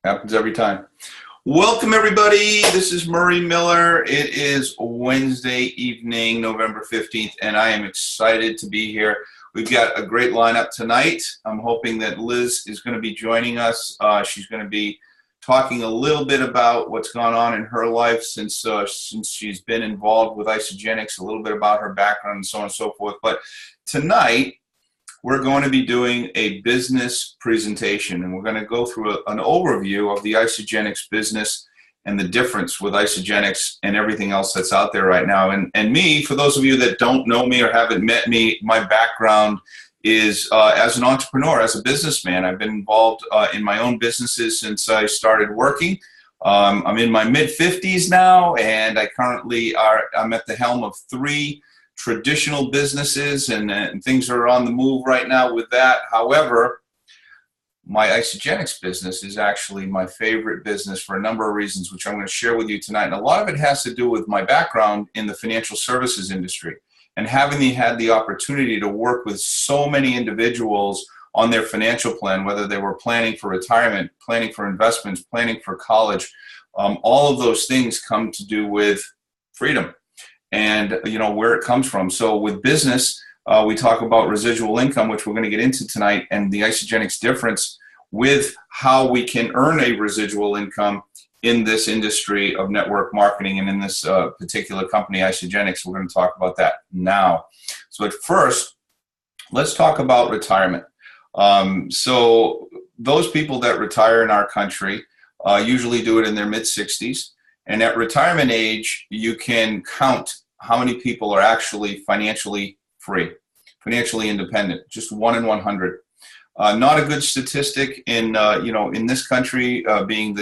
Happens every time. Welcome, everybody. This is Murray Miller. It is Wednesday evening, November 15th, and I am excited to be here. We've got a great lineup tonight. I'm hoping that Liz is going to be joining us. She's going to be talking a little bit about what's gone on in her life since she's been involved with Isagenix, a little bit about her background and so on and so forth. But tonight, we're going to be doing a business presentation, and we're going to go through an overview of the Isagenix business and the difference with Isagenix and everything else that's out there right now. And me, for those of you that don't know me or haven't met me, my background is as an entrepreneur, as a businessman. I've been involved in my own businesses since I started working. I'm in my mid-50s now, and I'm at the helm of 3 traditional businesses, and things are on the move right now with that. However, my Isagenix business is actually my favorite business for a number of reasons, which I'm going to share with you tonight. And a lot of it has to do with my background in the financial services industry and having had the opportunity to work with so many individuals on their financial plan, whether they were planning for retirement, planning for investments, planning for college. All of those things come to do with freedom and where it comes from. So with business, we talk about residual income, which we're going to get into tonight, and the Isagenix difference with how we can earn a residual income in this industry of network marketing and in this particular company, Isagenix. We're going to talk about that now. So at first, let's talk about retirement. So those people that retire in our country usually do it in their mid-60s. And at retirement age, you can count how many people are actually financially free, financially independent, just 1 in 100. Not a good statistic in this country, being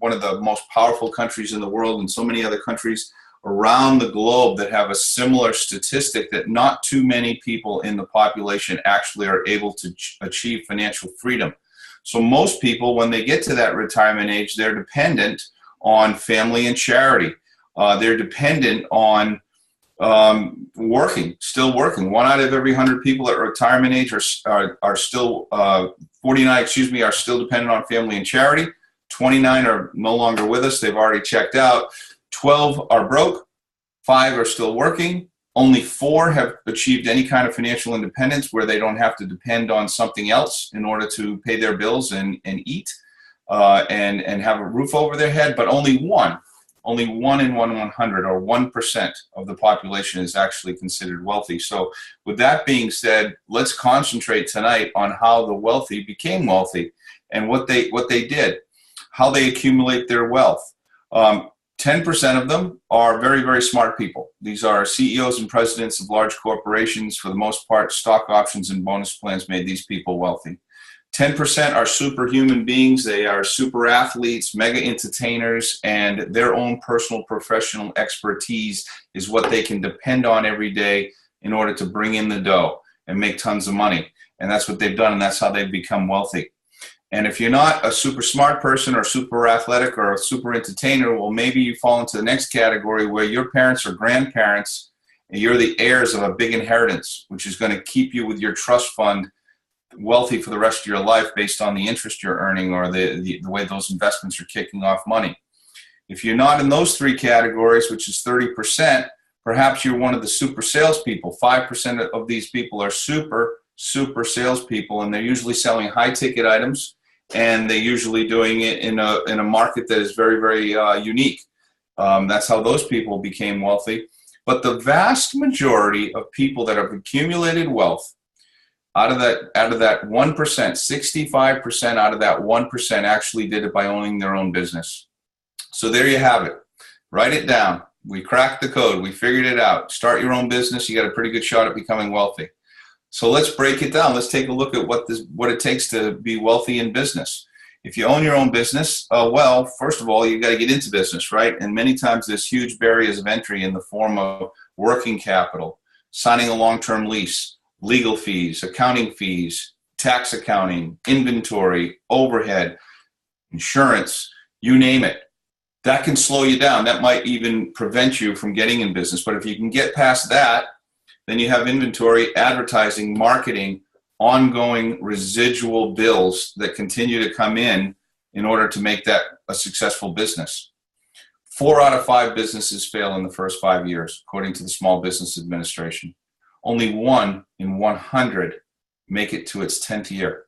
one of the most powerful countries in the world, and so many other countries around the globe that have a similar statistic that not too many people in the population actually are able to achieve financial freedom. So most people, when they get to that retirement age, they're dependent on family and charity. They're dependent on still working. 1 out of every 100 people at retirement age are still 49, are still dependent on family and charity. 29 are no longer with us. They've already checked out. 12 are broke. 5 are still working. Only 4 have achieved any kind of financial independence where they don't have to depend on something else in order to pay their bills and eat. And have a roof over their head, but only 1 in 100, or 1% of the population is actually considered wealthy. So with that being said, let's concentrate tonight on how the wealthy became wealthy and what they did, how they accumulate their wealth. 10% of them are very, very smart people. These are CEOs and presidents of large corporations. For the most part, stock options and bonus plans made these people wealthy. 10% are superhuman beings. They are super athletes, mega entertainers, and their own personal professional expertise is what they can depend on every day in order to bring in the dough and make tons of money. And that's what they've done, and that's how they've become wealthy. And if you're not a super smart person or super athletic or a super entertainer, well, maybe you fall into the next category where your parents or grandparents, and you're the heirs of a big inheritance, which is going to keep you with your trust fund wealthy for the rest of your life based on the interest you're earning or the way those investments are kicking off money. If you're not in those 3 categories, which is 30%, perhaps you're one of the super salespeople. 5% of these people are super salespeople, and they're usually selling high-ticket items, and they're usually doing it in a market that is very, very unique. That's how those people became wealthy. But the vast majority of people that have accumulated wealth, out of that 1%, 65% out of that 1% actually did it by owning their own business. So there you have it. Write it down. We cracked the code. We figured it out. Start your own business. You got a pretty good shot at becoming wealthy. So let's break it down. Let's take a look at what it takes to be wealthy in business. If you own your own business, well, first of all, you got to get into business, right? And many times there's huge barriers of entry in the form of working capital, signing a long-term lease, legal fees, accounting fees, tax accounting, inventory, overhead, insurance, you name it. That can slow you down. That might even prevent you from getting in business. But if you can get past that, then you have inventory, advertising, marketing, ongoing residual bills that continue to come in in order to make that a successful business. 4 out of 5 businesses fail in the first 5 years, according to the Small Business Administration. Only 1 in 100 make it to its 10th year.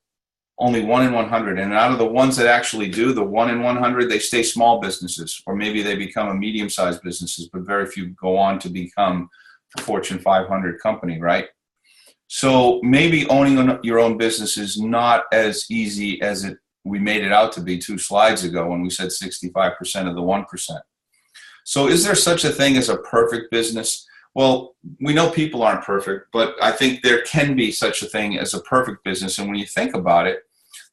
Only 1 in 100. And out of the ones that actually do, the 1 in 100, they stay small businesses, or maybe they become a medium-sized businesses, but very few go on to become a Fortune 500 company, right? So maybe owning your own business is not as easy as we made it out to be 2 slides ago when we said 65% of the 1%. So is there such a thing as a perfect business? Well, we know people aren't perfect, but I think there can be such a thing as a perfect business. And when you think about it,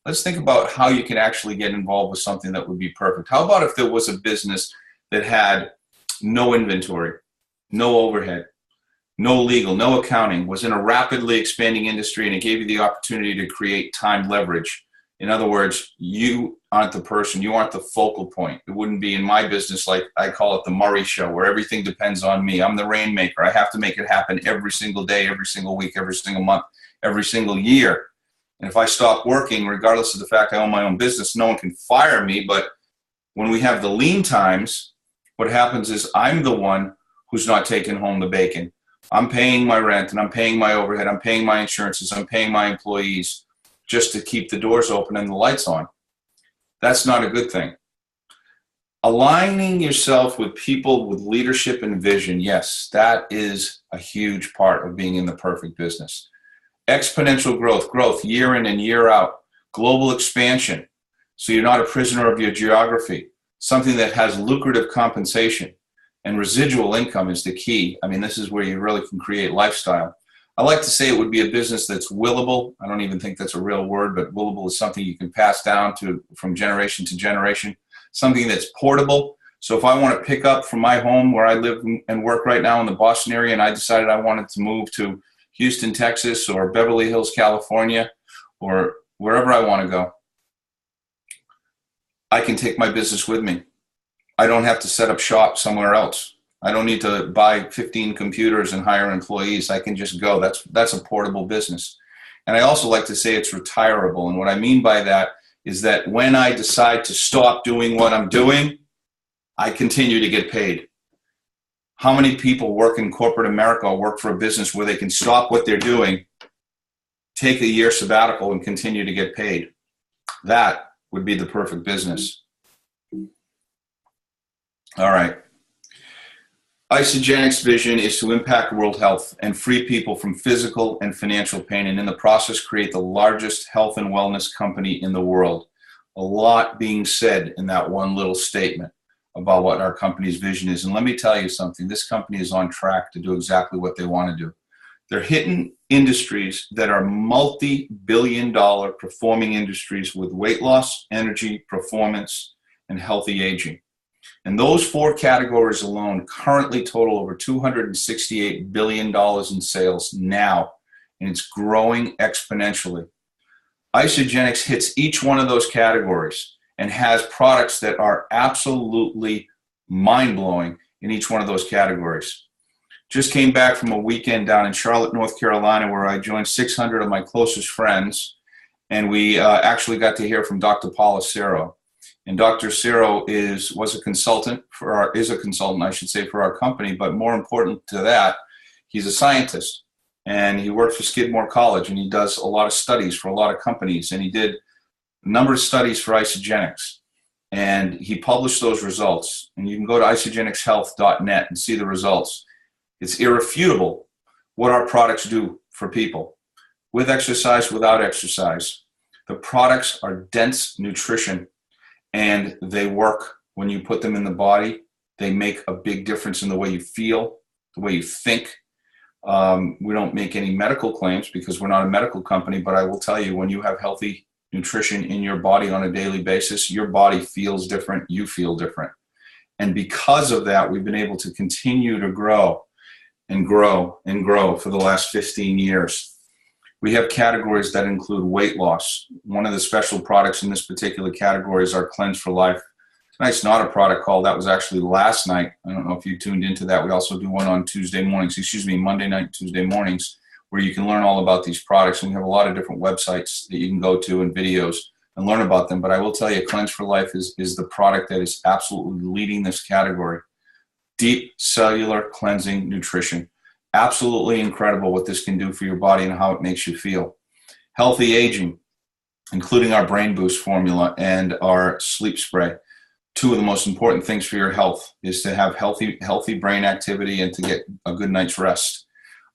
let's think about how you can actually get involved with something that would be perfect. How about if there was a business that had no inventory, no overhead, no legal, no accounting, was in a rapidly expanding industry, and it gave you the opportunity to create time leverage. In other words, you aren't the person, you aren't the focal point. It wouldn't be in my business like I call it the Murray Show, where everything depends on me. I'm the rainmaker. I have to make it happen every single day, every single week, every single month, every single year. And if I stop working, regardless of the fact I own my own business, no one can fire me. But when we have the lean times, what happens is I'm the one who's not taking home the bacon. I'm paying my rent, and I'm paying my overhead. I'm paying my insurances. I'm paying my employees just to keep the doors open and the lights on. That's not a good thing. Aligning yourself with people with leadership and vision, yes, that is a huge part of being in the perfect business. Exponential growth year in and year out. Global expansion, so you're not a prisoner of your geography. Something that has lucrative compensation, and residual income is the key. I mean, this is where you really can create lifestyle. I like to say it would be a business that's willable. I don't even think that's a real word, but willable is something you can pass down from generation to generation. Something that's portable. So if I want to pick up from my home where I live and work right now in the Boston area, and I decided I wanted to move to Houston, Texas, or Beverly Hills, California, or wherever I want to go, I can take my business with me. I don't have to set up shop somewhere else. I don't need to buy 15 computers and hire employees. I can just go. That's a portable business. And I also like to say it's retirable. And what I mean by that is that when I decide to stop doing what I'm doing, I continue to get paid. How many people work in corporate America or work for a business where they can stop what they're doing, take a year sabbatical, and continue to get paid? That would be the perfect business. All right. Isagenix vision is to impact world health and free people from physical and financial pain, and in the process create the largest health and wellness company in the world. A lot being said in that one little statement about what our company's vision is. And let me tell you something, this company is on track to do exactly what they want to do. They're hitting industries that are multi-billion-dollar performing industries with weight loss, energy, performance, and healthy aging. And those 4 categories alone currently total over $268 billion in sales now, and it's growing exponentially. Isagenix hits each one of those categories and has products that are absolutely mind-blowing in each one of those categories. Just came back from a weekend down in Charlotte, North Carolina, where I joined 600 of my closest friends, and we actually got to hear from Dr. Paula Cero. And Dr. Cero is a consultant for our company, but more important to that, he's a scientist, and he worked for Skidmore College, and he does a lot of studies for a lot of companies, and he did a number of studies for Isagenix, and he published those results. And you can go to isagenixhealth.net and see the results. It's irrefutable what our products do for people, with exercise, without exercise. The products are dense nutrition, and they work when you put them in the body. They make a big difference in the way you feel, the way you think. We don't make any medical claims because we're not a medical company, but I will tell you, when you have healthy nutrition in your body on a daily basis, your body feels different, you feel different. And because of that, we've been able to continue to grow and grow and grow for the last 15 years. We have categories that include weight loss. One of the special products in this particular category is our Cleanse for Life. Tonight's not a product call. That was actually last night. I don't know if you tuned into that. We also do one on Monday night, Tuesday mornings, where you can learn all about these products. And we have a lot of different websites that you can go to and videos and learn about them. But I will tell you, Cleanse for Life is the product that is absolutely leading this category. Deep cellular cleansing nutrition. Absolutely incredible what this can do for your body and how it makes you feel. Healthy aging, including our Brain Boost formula and our sleep spray. Two of the most important things for your health is to have healthy brain activity and to get a good night's rest.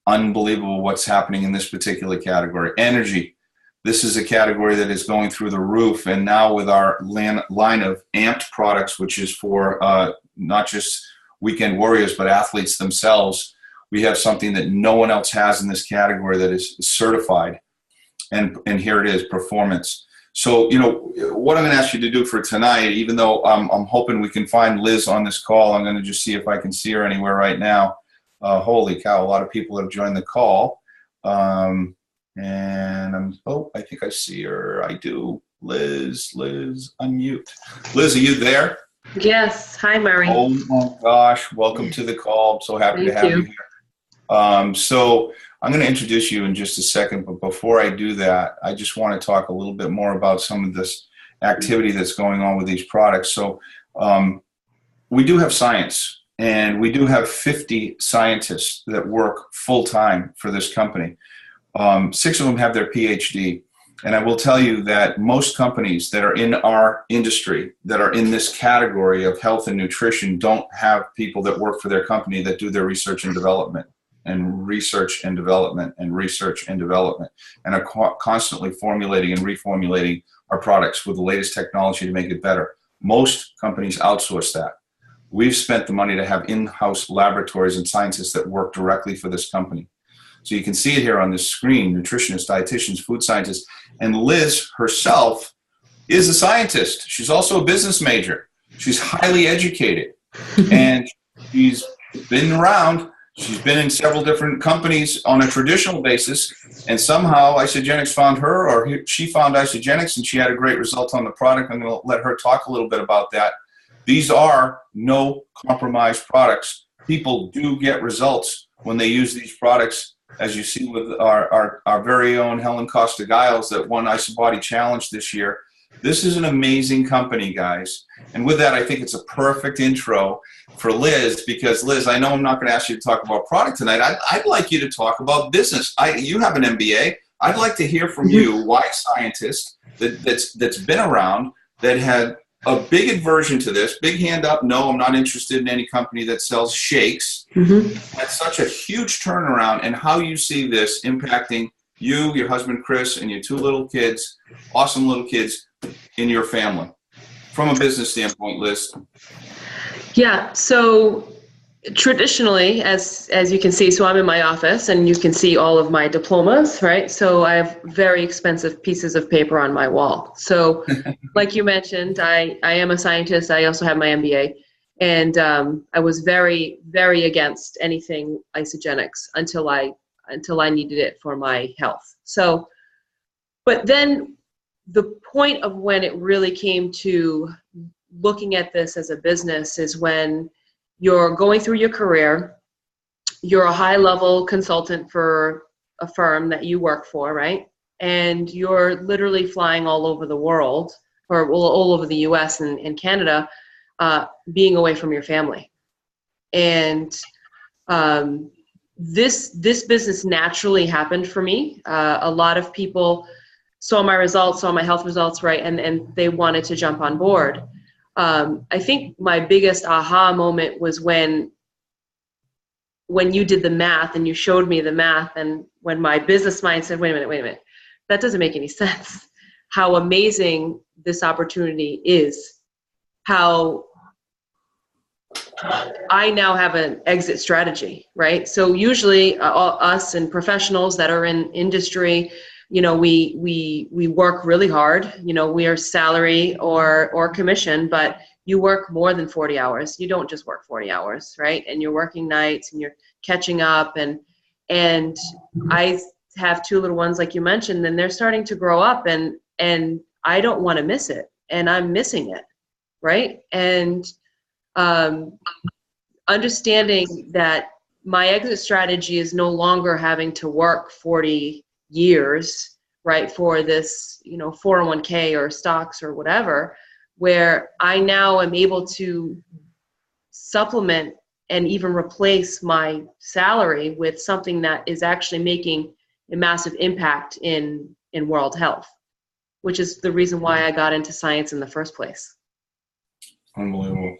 Unbelievable what's happening in this particular category. Energy. This is a category that is going through the roof, and now with our line of amped products, which is for not just weekend warriors, but athletes themselves, we have something that no one else has in this category that is certified. And here it is, performance. So, you know, what I'm going to ask you to do for tonight, even though I'm hoping we can find Liz on this call, I'm going to just see if I can see her anywhere right now. Holy cow, a lot of people have joined the call. And I think I see her. I do. Liz, unmute. Liz, are you there? Yes. Hi, Murray. Oh my gosh, welcome to the call. I'm so happy to have you here. So I'm going to introduce you in just a second, but before I do that, I just want to talk a little bit more about some of this activity that's going on with these products. So we do have science, and we do have 50 scientists that work full-time for this company. 6 of them have their PhD. And I will tell you that most companies that are in our industry, that are in this category of health and nutrition, don't have people that work for their company that do their research and development. And research and development and research and development, and are constantly formulating and reformulating our products with the latest technology to make it better. Most companies outsource that. We've spent the money to have in-house laboratories and scientists that work directly for this company. So you can see it here on this screen: nutritionists, dietitians, food scientists, and Liz herself is a scientist. She's also a business major. She's highly educated, and she's been around. She's been in several different companies on a traditional basis, and somehow Isagenix found her, or she found Isagenix, and she had a great result on the product. I'm going to let her talk a little bit about that. These are no compromise products. People do get results when they use these products, as you see with our very own Helen Costa-Giles that won IsoBody Challenge this year. This is an amazing company, guys. And with that, I think it's a perfect intro for Liz, because Liz, I know I'm not going to ask you to talk about product tonight. I'd like you to talk about business. You have an MBA. I'd like to hear from you why a scientist that's been around, that had a big aversion to this, big hand up, no, I'm not interested in any company that sells shakes. That's such a huge turnaround, and how you see this impacting you, your husband Chris, and your 2 little kids, awesome little kids in your family. From a business standpoint, Liz. Yeah, so traditionally, as you can see, so I'm in my office and you can see all of my diplomas, right? So I have very expensive pieces of paper on my wall. So like you mentioned, I am a scientist. I also have my MBA. And I was very, very against anything Isagenix until I needed it for my health. So, but then the point of when it really came to looking at this as a business is when you're going through your career, you're a high-level consultant for a firm that you work for, right? And you're literally flying all over the world, or all over the US and Canada, being away from your family. And this business naturally happened for me. A lot of people saw my results, saw my health results, right, and they wanted to jump on board. I think my biggest aha moment was when you did the math and you showed me the math, and when my business mind said, wait a minute, that doesn't make any sense. How amazing this opportunity is. How I now have an exit strategy, right? So usually us and professionals that are in industry, you know, we work really hard. You know, we are salary or commission, but you work more than 40 hours. You don't just work 40 hours, right? And you're working nights and you're catching up. And I have 2 little ones, like you mentioned, and they're starting to grow up, and I don't want to miss it, and I'm missing it, right? And understanding that my exit strategy is no longer having to work 40 years right, for this, 401k or stocks or whatever, where I now am able to supplement and even replace my salary with something that is actually making a massive impact in world health, which is the reason why I got into science in the first place. Unbelievable.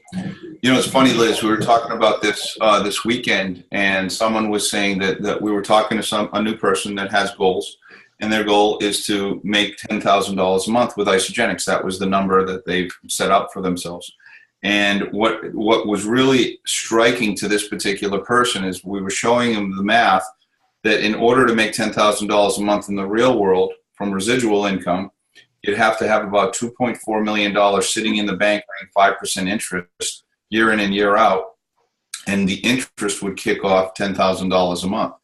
It's funny, Liz, we were talking about this this weekend, and someone was saying that we were talking to a new person that has goals, and their goal is to make $10,000 a month with Isagenix. That was the number that they've set up for themselves. And what was really striking to this particular person is we were showing him the math that in order to make $10,000 a month in the real world from residual income, you'd have to have about $2.4 million sitting in the bank earning 5% interest year in and year out, and the interest would kick off $10,000 a month.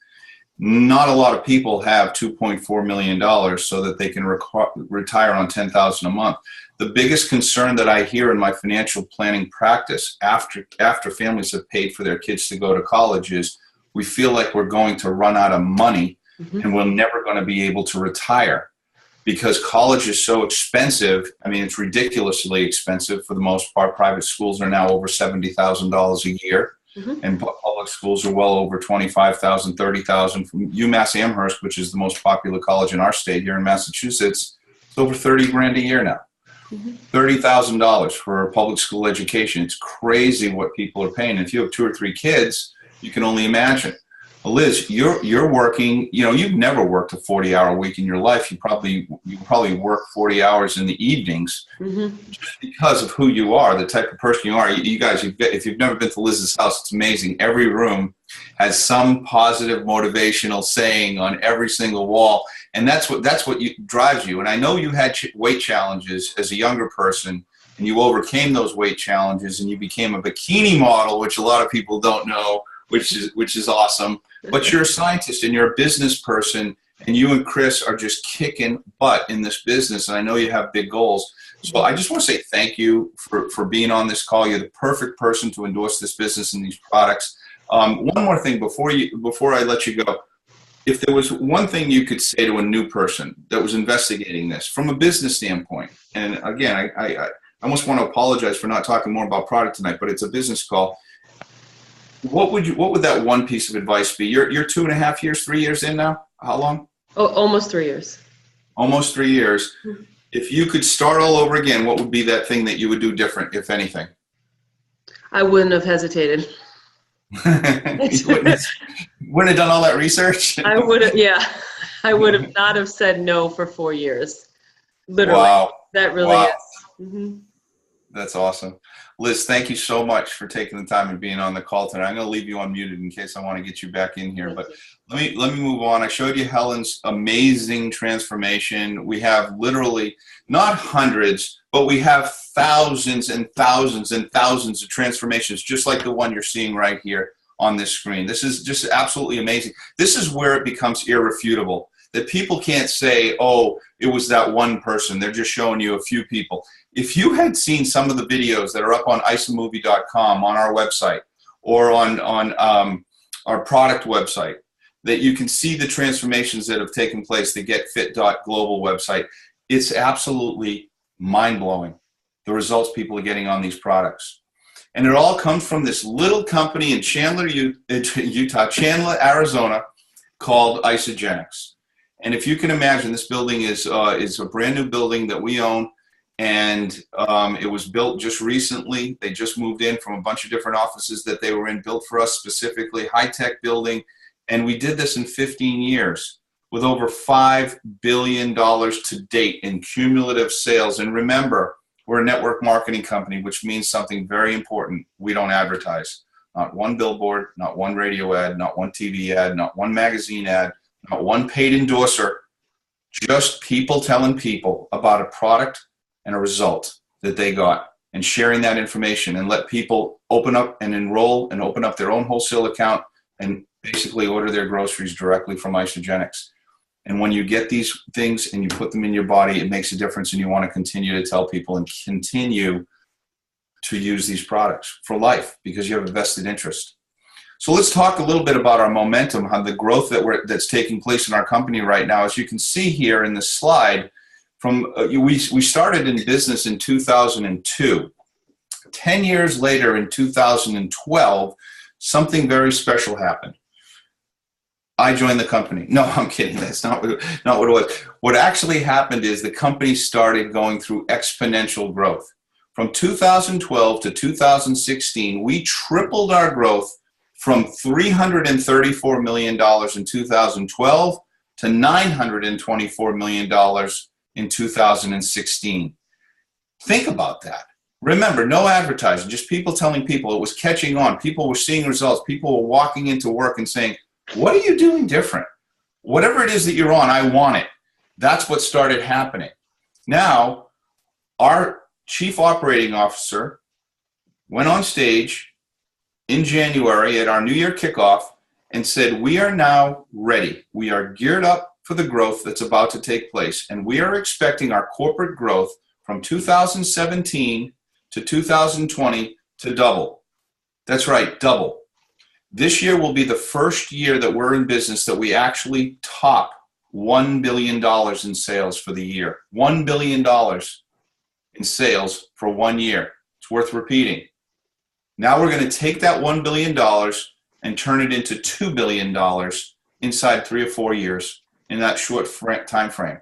Not a lot of people have $2.4 million so that they can retire on $10,000 a month. The biggest concern that I hear in my financial planning practice after families have paid for their kids to go to college is we feel like we're going to run out of money and we're never going to be able to retire because college is so expensive. I mean, it's ridiculously expensive for the most part. Private schools are now over $70,000 a year. And public schools are well over $25,000, $30,000. From UMass Amherst, which is the most popular college in our state here in Massachusetts, it's over $30,000 a year now. $30,000 for a public school education. It's crazy what people are paying. If you have 2 or 3 kids, you can only imagine. Well, Liz, you're working. You've never worked a 40-hour week in your life. You probably work 40 hours in the evenings, just because of who you are, the type of person you are. You guys, if you've never been to Liz's house, it's amazing. Every room has some positive motivational saying on every single wall, and that's what drives you. And I know you had weight challenges as a younger person, and you overcame those weight challenges, and you became a bikini model, which a lot of people don't know, which is awesome. But you're a scientist and you're a business person, and you and Chris are just kicking butt in this business, and I know you have big goals. So I just want to say thank you for being on this call. You're the perfect person to endorse this business and these products. One more thing before I let you go. If there was one thing you could say to a new person that was investigating this from a business standpoint, and again, I almost want to apologize for not talking more about product tonight, but it's a business call. What would that one piece of advice be? You're 2.5 years, 3 years in now? How long? Oh, almost 3 years. Almost 3 years. If you could start all over again, what would be that thing that you would do different, if anything? I wouldn't have hesitated. You wouldn't have done all that research? I would have not have said no for 4 years. Literally. Wow. That really is. That's awesome. Liz, thank you so much for taking the time and being on the call tonight. I'm going to leave you unmuted in case I want to get you back in here. But let me move on. I showed you Helen's amazing transformation. We have literally not hundreds, but we have thousands and thousands and thousands of transformations, just like the one you're seeing right here on this screen. This is just absolutely amazing. This is where it becomes irrefutable, that people can't say, oh, it was that one person. They're just showing you a few people. If you had seen some of the videos that are up on isomovie.com on our website or on our product website, that you can see the transformations that have taken place, the getfit.global website, it's absolutely mind-blowing, the results people are getting on these products. And it all comes from this little company in Chandler, Arizona, called Isagenix. And if you can imagine, this building is a brand new building that we own. And it was built just recently. They just moved in from a bunch of different offices that they were in, built for us specifically, high-tech building. And we did this in 15 years with over $5 billion to date in cumulative sales. And remember, we're a network marketing company, which means something very important. We don't advertise. Not one billboard, not one radio ad, not one TV ad, not one magazine ad, not one paid endorser. Just people telling people about a product and a result that they got, and sharing that information, and let people open up and enroll and open up their own wholesale account and basically order their groceries directly from Isagenix. And when you get these things and you put them in your body, it makes a difference, and you want to continue to tell people and continue to use these products for life because you have a vested interest. So let's talk a little bit about our momentum, how the growth that's taking place in our company right now. As you can see here in this slide, we started in business in 2002. 10 years later, in 2012, something very special happened. I joined the company. No, I'm kidding. That's not what it was. What actually happened is the company started going through exponential growth. From 2012 to 2016, we tripled our growth from $334 million in 2012 to $924 million in 2016. Think about that. Remember, no advertising, just people telling people. It was catching on. People were seeing results. People were walking into work and saying, what are you doing different? Whatever it is that you're on, I want it. That's what started happening. Now, our chief operating officer went on stage in January at our New Year kickoff and said, we are now ready. We are geared up for the growth that's about to take place. And we are expecting our corporate growth from 2017 to 2020 to double. That's right, double. This year will be the first year that we're in business that we actually top $1 billion in sales for the year. $1 billion in sales for 1 year. It's worth repeating. Now we're going to take that $1 billion and turn it into $2 billion inside 3 or 4 years in that short time frame.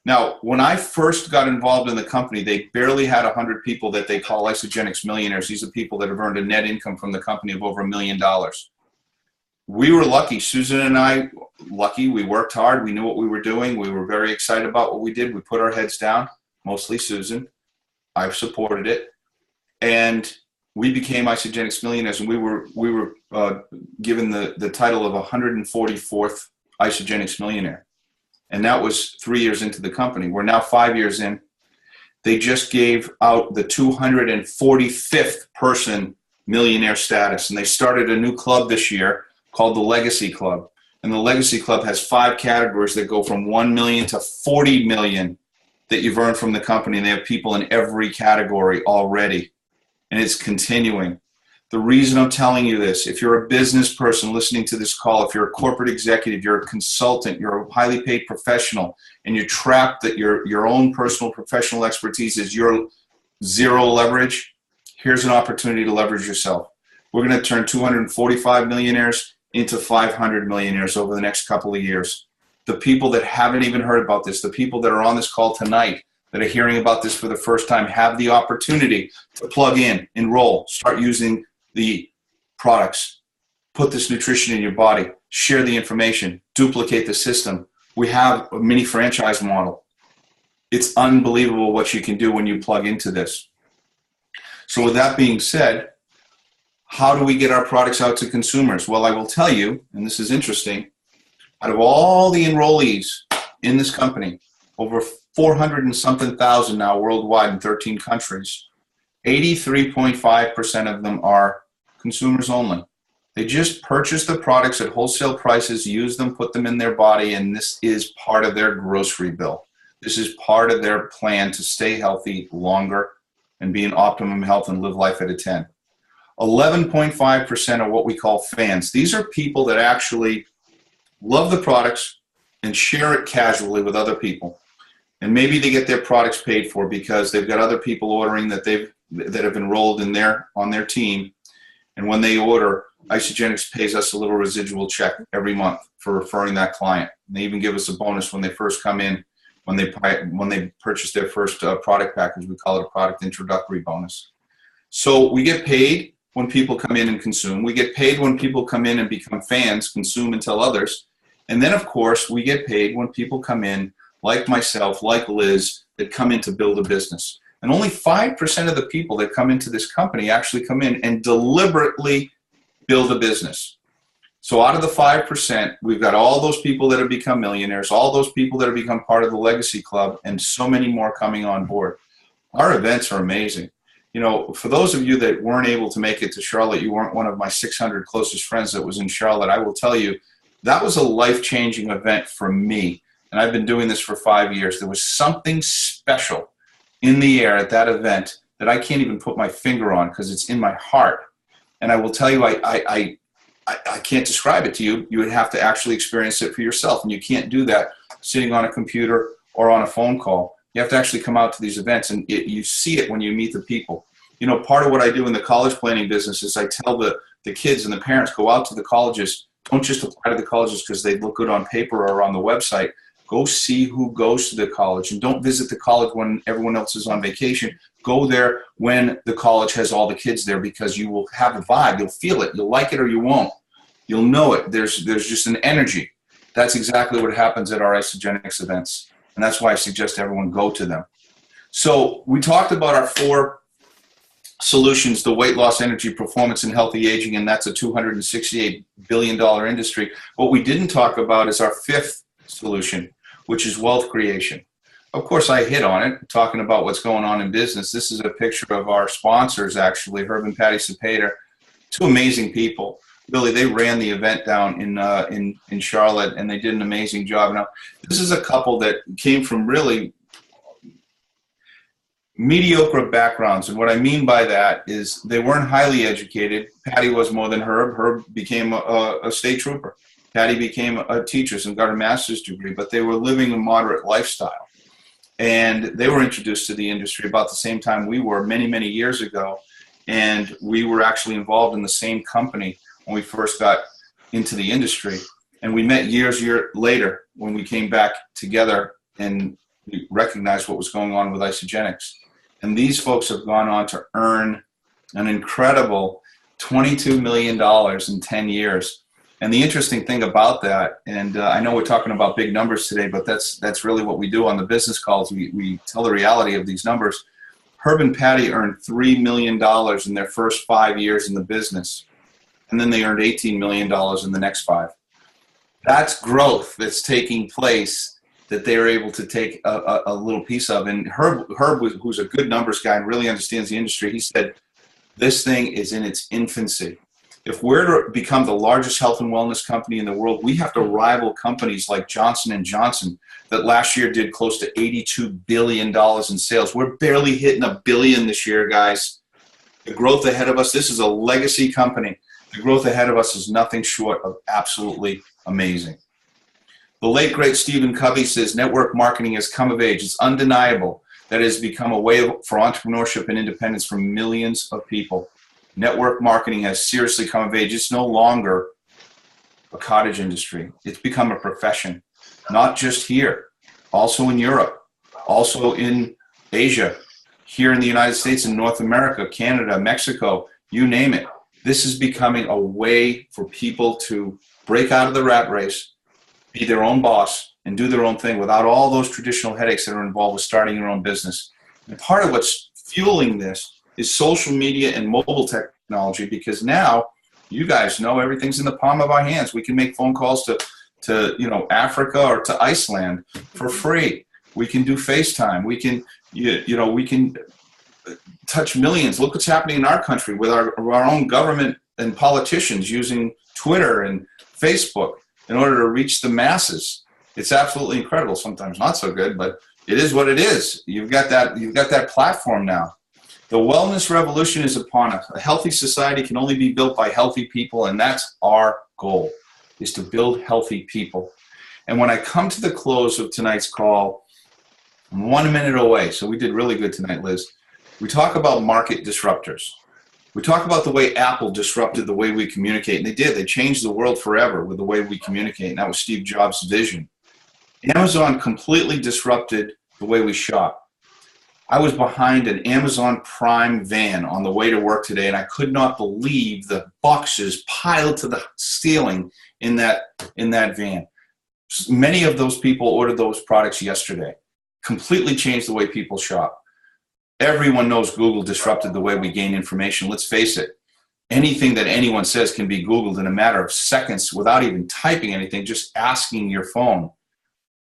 Now, when I first got involved in the company, they barely had 100 people that they call Isogenics millionaires. These are people that have earned a net income from the company of over $1 million. We were lucky. Susan and I, lucky. We worked hard. We knew what we were doing. We were very excited about what we did. We put our heads down, mostly Susan. I supported it. And we became Isogenics millionaires, and we were given the title of 144th Isogenics millionaire. And that was 3 years into the company. We're now 5 years in. They just gave out the 245th person millionaire status. And they started a new club this year called the Legacy Club. And the Legacy Club has 5 categories that go from 1 million to 40 million that you've earned from the company. And they have people in every category already. And it's continuing. The reason I'm telling you this, if you're a business person listening to this call, if you're a corporate executive, you're a consultant, you're a highly paid professional, and you're trapped that your own personal professional expertise is your zero leverage, here's an opportunity to leverage yourself. We're going to turn 245 millionaires into 500 millionaires over the next couple of years. The people that haven't even heard about this, the people that are on this call tonight, that are hearing about this for the first time, have the opportunity to plug in, enroll, start using the products, put this nutrition in your body, share the information, duplicate the system. We have a mini franchise model. It's unbelievable what you can do when you plug into this. So with that being said, how do we get our products out to consumers? Well, I will tell you, and this is interesting, out of all the enrollees in this company, over 400 and something thousand now worldwide in 13 countries, 83.5% of them are consumers only. They just purchase the products at wholesale prices, use them, put them in their body, and this is part of their grocery bill. This is part of their plan to stay healthy longer and be in optimum health and live life at a 10. 11.5% are what we call fans. These are people that actually love the products and share it casually with other people. And maybe they get their products paid for because they've got other people ordering that have enrolled in on their team. And when they order, Isogenics pays us a little residual check every month for referring that client. And they even give us a bonus when they first come in, when they purchase their first product package. We call it a product introductory bonus. So we get paid when people come in and consume. We get paid when people come in and become fans, consume and tell others. And then, of course, we get paid when people come in, like myself, like Liz, that come in to build a business. And only 5% of the people that come into this company actually come in and deliberately build a business. So out of the 5%, we've got all those people that have become millionaires, all those people that have become part of the Legacy Club, and so many more coming on board. Our events are amazing. You know, for those of you that weren't able to make it to Charlotte, you weren't one of my 600 closest friends that was in Charlotte, I will tell you, that was a life-changing event for me. And I've been doing this for 5 years. There was something special in the air at that event that I can't even put my finger on because it's in my heart. And I will tell you, I can't describe it to you. You would have to actually experience it for yourself. And you can't do that sitting on a computer or on a phone call. You have to actually come out to these events, and you see it when you meet the people. You know, part of what I do in the college planning business is I tell the kids and the parents, go out to the colleges. Don't just apply to the colleges because they look good on paper or on the website. Go see who goes to the college, and don't visit the college when everyone else is on vacation. Go there when the college has all the kids there, because you will have a vibe. You'll feel it. You'll like it or you won't. You'll know it. There's just an energy. That's exactly what happens at our Isagenix events. And that's why I suggest everyone go to them. So we talked about our 4 solutions: the weight loss, energy, performance, and healthy aging, and that's a $268 billion industry. What we didn't talk about is our 5th solution, which is wealth creation. Of course, I hit on it, talking about what's going on in business. This is a picture of our sponsors, actually, Herb and Patty Cepeda, 2 amazing people. Really, they ran the event down in Charlotte, and they did an amazing job. Now, this is a couple that came from really mediocre backgrounds, and what I mean by that is they weren't highly educated. Patty was more than Herb. Herb became a state trooper. Patty became a teacher and got a master's degree, but they were living a moderate lifestyle. And they were introduced to the industry about the same time we were, many, many years ago. And we were actually involved in the same company when we first got into the industry. And we met years later when we came back together and we recognized what was going on with Isagenix. And these folks have gone on to earn an incredible $22 million in 10 years. And the interesting thing about that, and I know we're talking about big numbers today, but that's really what we do on the business calls. We tell the reality of these numbers. Herb and Patty earned $3 million in their first 5 years in the business. And then they earned $18 million in the next 5. That's growth that's taking place that they are able to take a little piece of. And Herb, who's a good numbers guy and really understands the industry, he said, this thing is in its infancy. If we're to become the largest health and wellness company in the world, we have to rival companies like Johnson & Johnson that last year did close to $82 billion in sales. We're barely hitting $1 billion this year, guys. The growth ahead of us, this is a legacy company. The growth ahead of us is nothing short of absolutely amazing. The late, great Stephen Covey says network marketing has come of age. It's undeniable that it has become a way for entrepreneurship and independence for millions of people. Network marketing has seriously come of age. It's no longer a cottage industry. It's become a profession, not just here, also in Europe, also in Asia, here in the United States, in North America, Canada, Mexico, you name it. This is becoming a way for people to break out of the rat race, be their own boss, and do their own thing without all those traditional headaches that are involved with starting your own business. And part of what's fueling this is social media and mobile technology, because now you guys know everything's in the palm of our hands. We can make phone calls to Africa or to Iceland for free. We can do FaceTime. We can we can touch millions. Look what's happening in our country with our own government and politicians using Twitter and Facebook in order to reach the masses. It's absolutely incredible. Sometimes not so good, but it is what it is. You've got that platform now. The wellness revolution is upon us. A healthy society can only be built by healthy people, and that's our goal, is to build healthy people. And when I come to the close of tonight's call, I'm 1 minute away, so we did really good tonight, Liz. We talk about market disruptors. We talk about the way Apple disrupted the way we communicate, and they did. They changed the world forever with the way we communicate, and that was Steve Jobs' vision. Amazon completely disrupted the way we shop. I was behind an Amazon Prime van on the way to work today, and I could not believe the boxes piled to the ceiling in that van. Many of those people ordered those products yesterday. Completely changed the way people shop. Everyone knows Google disrupted the way we gain information. Let's face it. Anything that anyone says can be Googled in a matter of seconds without even typing anything, just asking your phone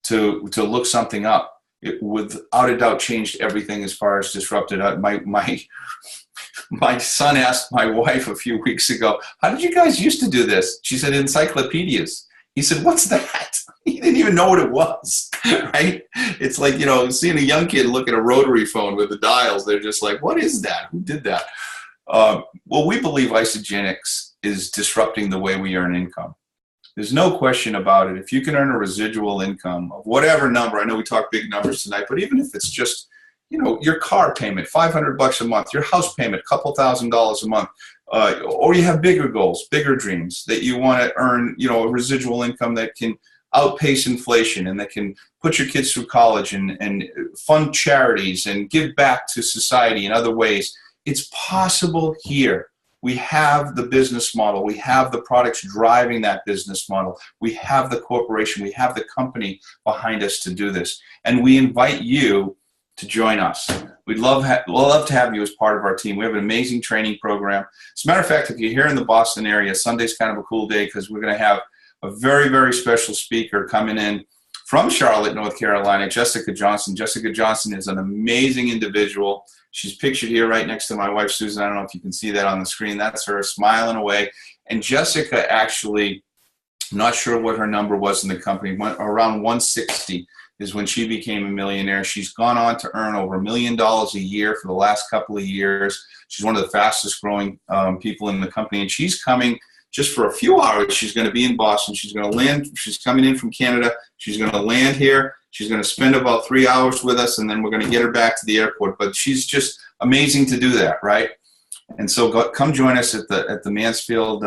to look something up. It without a doubt changed everything as far as disrupted. My son asked my wife a few weeks ago, how did you guys used to do this? She said, encyclopedias. He said, what's that? He didn't even know what it was, right? It's like, seeing a young kid look at a rotary phone with the dials, they're just like, what is that? Who did that? Well, we believe Isagenix is disrupting the way we earn income. There's no question about it. If you can earn a residual income of whatever number, I know we talk big numbers tonight, but even if it's just, your car payment, $500 a month, your house payment, couple $1,000s a month, or you have bigger goals, bigger dreams that you want to earn, a residual income that can outpace inflation and that can put your kids through college and fund charities and give back to society in other ways. It's possible here. We have the business model. We have the products driving that business model. We have the corporation. We have the company behind us to do this. And we invite you to join us. We'd love to have you as part of our team. We have an amazing training program. As a matter of fact, if you're here in the Boston area, Sunday's kind of a cool day because we're going to have a very, very special speaker coming in from Charlotte, North Carolina, Jessica Johnson. Jessica Johnson is an amazing individual. She's pictured here right next to my wife, Susan. I don't know if you can see that on the screen. That's her smiling away. And Jessica actually, not sure what her number was in the company, went around 160 is when she became a millionaire. She's gone on to earn over $1 million a year for the last couple of years. She's one of the fastest growing people in the company. And she's coming just for a few hours. She's going to be in Boston. She's going to land. She's coming in from Canada. She's going to land here. She's going to spend about 3 hours with us, and then we're going to get her back to the airport. But she's just amazing to do that, right? And so come join us at the Mansfield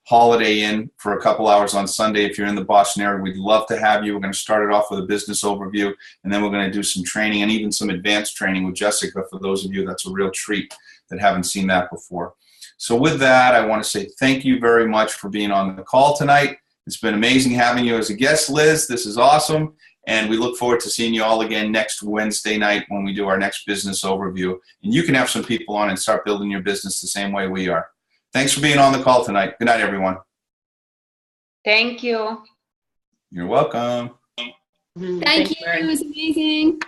Holiday Inn for a couple hours on Sunday if you're in the Boston area. We'd love to have you. We're going to start it off with a business overview, and then we're going to do some training and even some advanced training with Jessica for those of you. That's a real treat that haven't seen that before. So with that, I want to say thank you very much for being on the call tonight. It's been amazing having you as a guest, Liz. This is awesome. And we look forward to seeing you all again next Wednesday night when we do our next business overview. And you can have some people on and start building your business the same way we are. Thanks for being on the call tonight. Good night, everyone. Thank you. You're welcome. Thank you. It was amazing.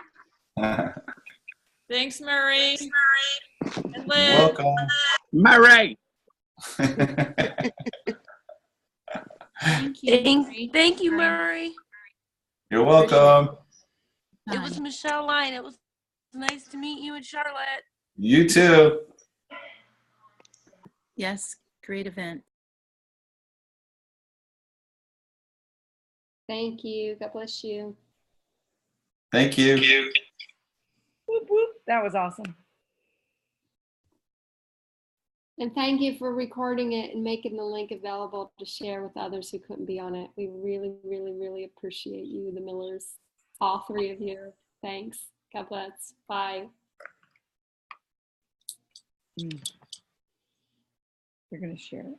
Thanks, Murray. And Liz. You're welcome. Murray. Thank you. Thank you, Murray. You're welcome. It was Michelle Lyon. It was nice to meet you in Charlotte. You too. Yes, great event. Thank you. God bless you. Thank you. Whoop, whoop. That was awesome. And thank you for recording it and making the link available to share with others who couldn't be on it. We really, really, really appreciate you, the Millers, all three of you. Thanks. God bless. Bye. You're going to share it.